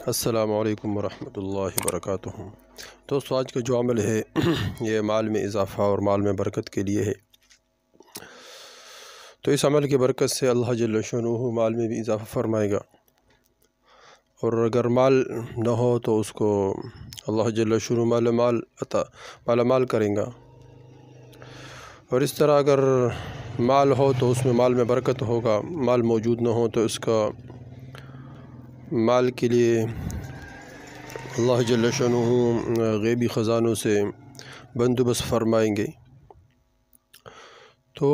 السلام علیکم ورحمۃ اللہ وبرکاتہ۔ دوستو، آج کا جو عمل ہے یہ مال میں اضافہ اور مال میں برکت کے لیے ہے۔ تو اس عمل کی برکت سے اللہ جل شانہ مال میں بھی اضافہ فرمائے گا، اور اگر مال نہ ہو تو اس کو اللہ جل شانہ مال مال کریں گا۔ اور اس طرح اگر مال ہو تو اس میں مال میں برکت ہوگا، مال موجود نہ ہو تو اس کا مال کے لیے اللہ جل شانہ غیبی خزانوں سے بندوبست فرمائیں گے۔ تو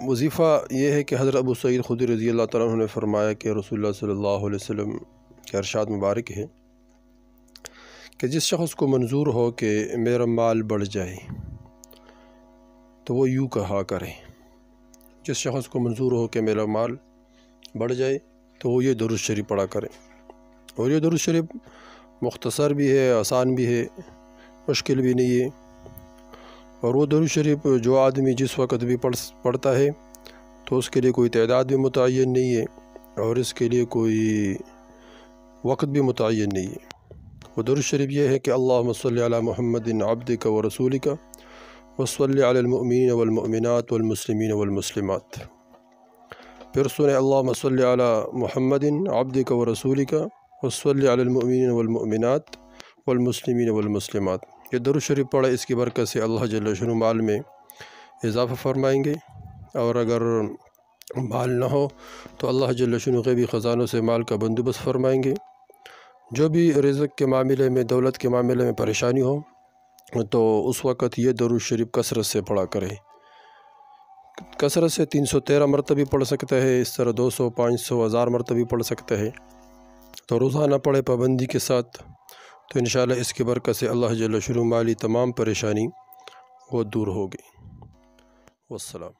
وظیفہ یہ ہے کہ حضرت ابو سعید خدری رضی اللہ تعالیٰ عنہ نے فرمایا کہ رسول اللہ صلی اللہ علیہ وسلم کے ارشاد مبارک ہے کہ جس شخص کو منظور ہو کہ میرا مال بڑھ جائے تو وہ یوں کہا کرے، جس شخص کو منظور ہو کہ میرا مال بڑھ جائے تو وہ یہ درود شریف پڑھا کرے۔ اور یہ درود شریف مختصر بھی ہے، آسان بھی ہے، مشکل بھی نہیں ہے۔ اور وہ درود شریف جو آدمی جس وقت بھی پڑھتا ہے تو اس کے لیے کوئی تعداد بھی متعین نہیں ہے، اور اس کے لیے کوئی وقت بھی متعین نہیں ہے۔ وہ درود شریف یہ ہے کہ اللہم صلی علی محمد عبدک و رسولک وصلی علی المؤمنین والمؤمنات والمسلمین والمسلمات۔ پھر سنیں اللہم صلی علی محمد عبدک و رسولک وصلی علی المؤمنین والمؤمنات والمسلمین والمسلمات۔ یہ درود شریف پڑھے، اس کی برکت سے اللہ جل شانہ مال میں اضافہ فرمائیں گے۔ اور اگر مال نہ ہو تو اللہ جل شانہ غیبی خزانوں سے مال کا بندوبست فرمائیں گے۔ جو بھی رزق کے معاملے میں، دولت کے معاملے میں پریشانی ہو تو اس وقت یہ درود شریف کثرت سے پڑھا کرے۔ کثرت سے 313 مرتبہ پڑھ سکتا ہے، اس طرح 200، 500، 1000 مرتبہ پڑھ سکتا ہے۔ تو روزانہ پڑھے پابندی کے ساتھ، تو انشاءاللہ اس کی برکت سے اللہ جل شانہ مالی تمام پریشانی وہ دور ہوگی۔ والسلام۔